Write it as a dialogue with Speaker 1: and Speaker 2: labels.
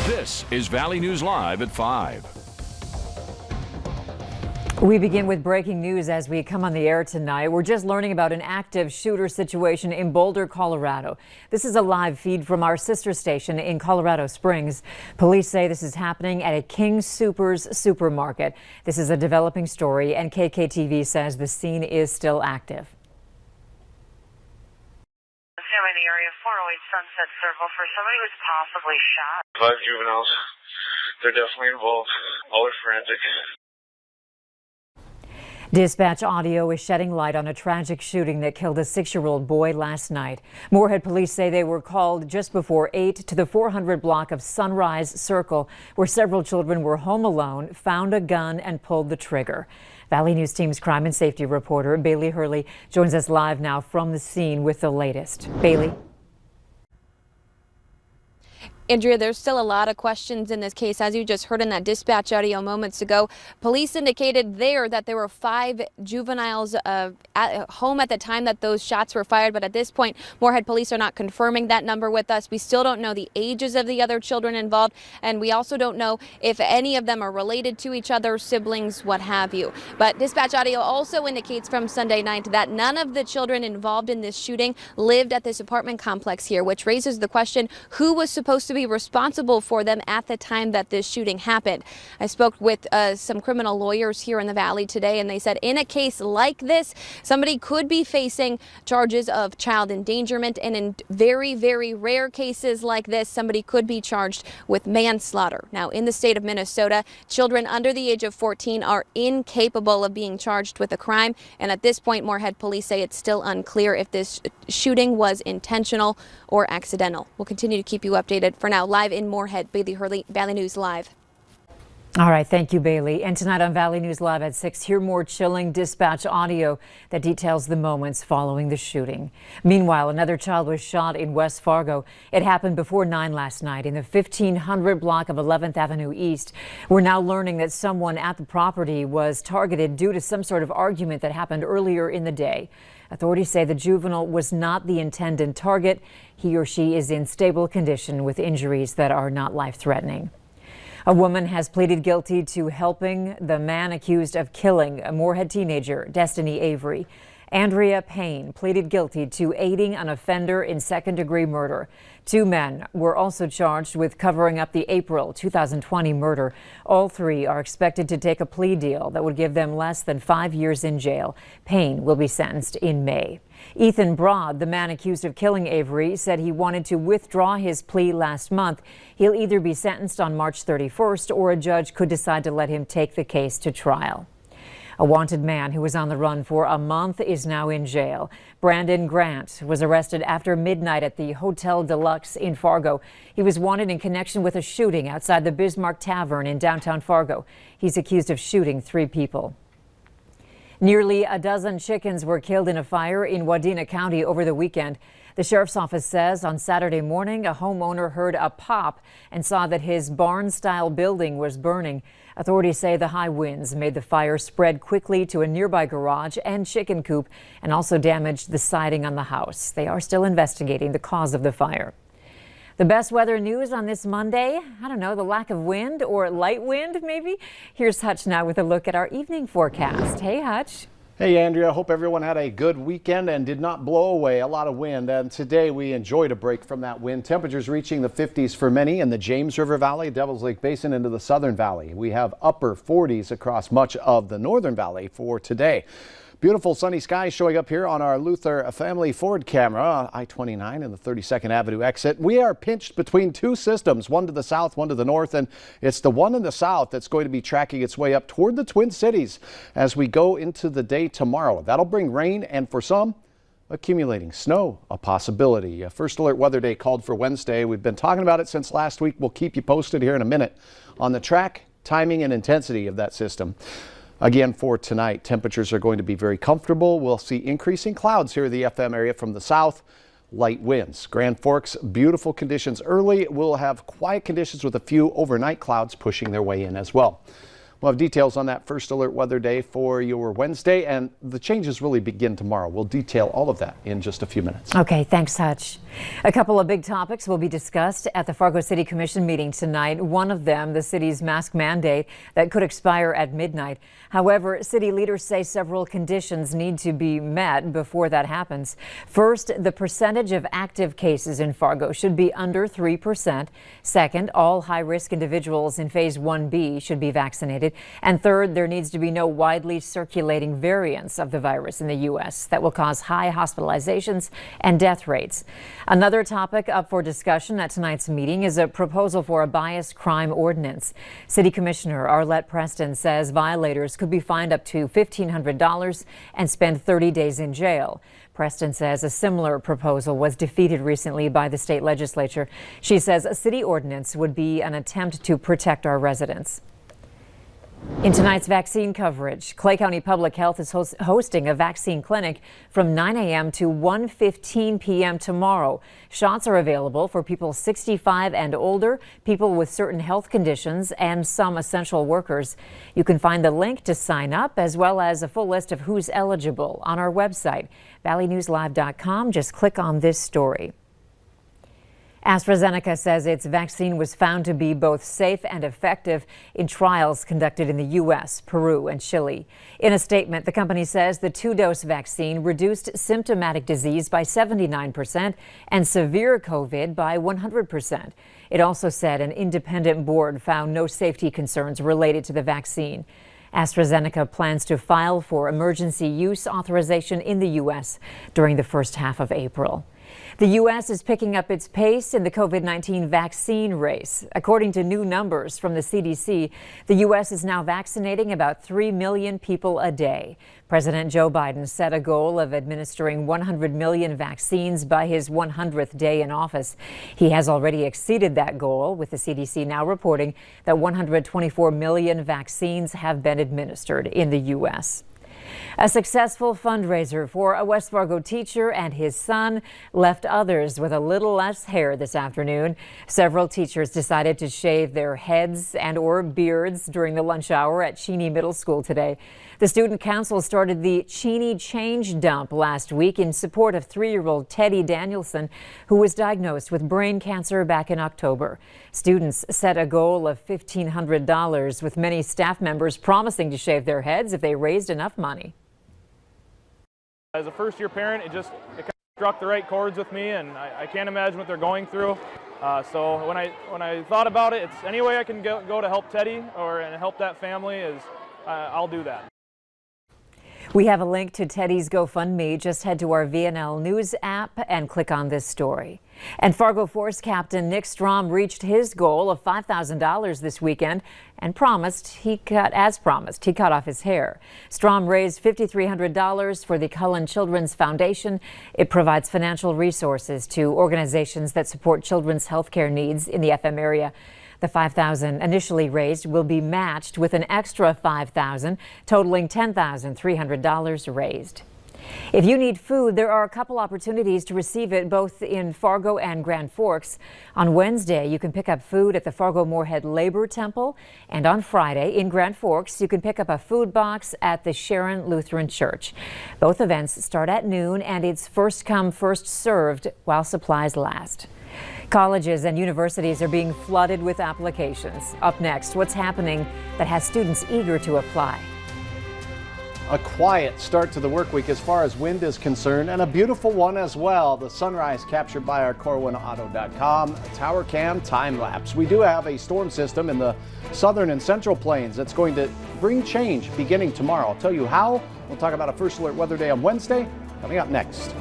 Speaker 1: This is Valley News Live at 5.
Speaker 2: We begin with breaking news as we come on the air tonight. We're just learning about an active shooter situation in Boulder, Colorado. This is a live feed from our sister station in Colorado Springs. Police say this is happening at a King Soopers supermarket. This is a developing story, and KKTV says the scene is still active.
Speaker 3: In the area 408 Sunset Circle for somebody who's possibly shot.
Speaker 4: 5 juveniles. They're definitely involved. All are forensic.
Speaker 2: Dispatch audio is shedding light on a tragic shooting that killed a 6-year-old boy last night. Moorhead police say they were called just before 8 to the 400 block of Sunrise Circle, where several children were home alone, found a gun and pulled the trigger. Valley News Team's crime and safety reporter Bailey Hurley joins us live now from the scene with the latest. Bailey.
Speaker 5: Andrea, there's still a lot of questions in this case. As you just heard in that dispatch audio moments ago, police indicated there that there were 5 juveniles at home at the time that those shots were fired. But at this point, Moorhead police are not confirming that number with us. We still don't know the ages of the other children involved. And we also don't know if any of them are related to each other, siblings, what have you. But dispatch audio also indicates from Sunday night that none of the children involved in this shooting lived at this apartment complex here, which raises the question, who was supposed to be responsible for them at the time that this shooting happened. I spoke with some criminal lawyers here in the Valley today, and they said in a case like this, somebody could be facing charges of child endangerment, and in very, very rare cases like this, somebody could be charged with manslaughter. Now, in the state of Minnesota, children under the age of 14 are incapable of being charged with a crime, and at this point, Moorhead police say it's still unclear if this shooting was intentional or accidental. We'll continue to keep you updated. For now, live in Moorhead, Bailey Hurley, Valley News Live.
Speaker 2: All right, thank you, Bailey. And tonight on Valley News Live at 6, hear more chilling dispatch audio that details the moments following the shooting. Meanwhile, another child was shot in West Fargo. It happened before 9 last night in the 1500 block of 11th Avenue East. We're now learning that someone at the property was targeted due to some sort of argument that happened earlier in the day. Authorities say the juvenile was not the intended target. He or she is in stable condition with injuries that are not life-threatening. A woman has pleaded guilty to helping the man accused of killing a Moorhead teenager, Destiny Avery. Andrea Payne pleaded guilty to aiding an offender in second-degree murder. 2 men were also charged with covering up the April 2020 murder. All 3 are expected to take a plea deal that would give them less than 5 years in jail. Payne will be sentenced in May. Ethan Broad, the man accused of killing Avery, said he wanted to withdraw his plea last month. He'll either be sentenced on March 31st or a judge could decide to let him take the case to trial. A wanted man who was on the run for a month is now in jail. Brandon Grant was arrested after midnight at the Hotel Deluxe in Fargo. He was wanted in connection with a shooting outside the Bismarck Tavern in downtown Fargo. He's accused of shooting 3 people. Nearly a dozen chickens were killed in a fire in Wadena County over the weekend. The sheriff's office says on Saturday morning, a homeowner heard a pop and saw that his barn-style building was burning. Authorities say the high winds made the fire spread quickly to a nearby garage and chicken coop and also damaged the siding on the house. They are still investigating the cause of the fire. The best weather news on this Monday? I don't know, the lack of wind or light wind, maybe? Here's Hutch now with a look at our evening forecast. Hey, Hutch.
Speaker 6: Hey, Andrea. Hope everyone had a good weekend and did not blow away a lot of wind. And today we enjoyed a break from that wind. Temperatures reaching the 50s for many in the James River Valley, Devil's Lake Basin into the Southern Valley. We have upper 40s across much of the Northern Valley for today. Beautiful sunny skies showing up here on our Luther family Ford camera, I-29 and the 32nd Avenue exit. We are pinched between 2 systems, one to the south, one to the north, and it's the one in the south that's going to be tracking its way up toward the Twin Cities as we go into the day tomorrow. That'll bring rain and for some, accumulating snow, a possibility. A first alert weather day called for Wednesday. We've been talking about it since last week. We'll keep you posted here in a minute on the track, timing, and intensity of that system. Again, for tonight, temperatures are going to be very comfortable. We'll see increasing clouds here in the FM area from the south, light winds. Grand Forks, beautiful conditions early. We'll have quiet conditions with a few overnight clouds pushing their way in as well. We'll have details on that First Alert Weather Day for your Wednesday, and the changes really begin tomorrow. We'll detail all of that in just a few minutes.
Speaker 2: Okay, thanks, Hutch. A couple of big topics will be discussed at the Fargo City Commission meeting tonight. One of them, the city's mask mandate that could expire at midnight. However, city leaders say several conditions need to be met before that happens. First, the percentage of active cases in Fargo should be under 3%. Second, all high-risk individuals in Phase 1B should be vaccinated. And third, there needs to be no widely circulating variants of the virus in the U.S. that will cause high hospitalizations and death rates. Another topic up for discussion at tonight's meeting is a proposal for a bias crime ordinance. City Commissioner Arlette Preston says violators could be fined up to $1,500 and spend 30 days in jail. Preston says a similar proposal was defeated recently by the state legislature. She says a city ordinance would be an attempt to protect our residents. In tonight's vaccine coverage, Clay County Public Health is hosting a vaccine clinic from 9 a.m. to 1:15 p.m. tomorrow. Shots are available for people 65 and older, people with certain health conditions, and some essential workers. You can find the link to sign up as well as a full list of who's eligible on our website, valleynewslive.com. Just click on this story. AstraZeneca says its vaccine was found to be both safe and effective in trials conducted in the U.S., Peru, and Chile. In a statement, the company says the two-dose vaccine reduced symptomatic disease by 79% and severe COVID by 100%. It also said an independent board found no safety concerns related to the vaccine. AstraZeneca plans to file for emergency use authorization in the U.S. during the first half of April. The U.S. is picking up its pace in the COVID-19 vaccine race. According to new numbers from the CDC, the U.S. is now vaccinating about 3 million people a day. President Joe Biden set a goal of administering 100 million vaccines by his 100th day in office. He has already exceeded that goal, with the CDC now reporting that 124 million vaccines have been administered in the U.S. A successful fundraiser for a West Fargo teacher and his son left others with a little less hair this afternoon. Several teachers decided to shave their heads and or beards during the lunch hour at Cheney Middle School today. The Student Council started the Cheney Change Dump last week in support of 3-year-old Teddy Danielson, who was diagnosed with brain cancer back in October. Students set a goal of $1,500, with many staff members promising to shave their heads if they raised enough money.
Speaker 7: As a first-year parent, it kind of struck the right chords with me, and I can't imagine what they're going through. So when I thought about it, it's any way I can go to help Teddy and help that family I'll do that.
Speaker 2: We have a link to Teddy's GoFundMe. Just head to our VNL News app and click on this story. And Fargo Force Captain Nick Strom reached his goal of $5,000 this weekend and as promised, he cut off his hair. Strom raised $5,300 for the Cullen Children's Foundation. It provides financial resources to organizations that support children's health care needs in the FM area. The $5,000 initially raised will be matched with an extra $5,000, totaling $10,300 raised. If you need food, there are a couple opportunities to receive it both in Fargo and Grand Forks. On Wednesday, you can pick up food at the Fargo-Moorhead Labor Temple, and on Friday in Grand Forks, you can pick up a food box at the Sharon Lutheran Church. Both events start at noon, and it's first come, first served while supplies last. Colleges and universities are being flooded with applications. Up next, what's happening that has students eager to apply.
Speaker 6: A quiet start to the work week as far as wind is concerned, and a beautiful one as well. The sunrise captured by our CorwinAuto.com Tower Cam time lapse. We do have a storm system in the southern and central plains that's going to bring change beginning tomorrow. I'll tell you how. We'll talk about a First Alert Weather Day on Wednesday coming up next.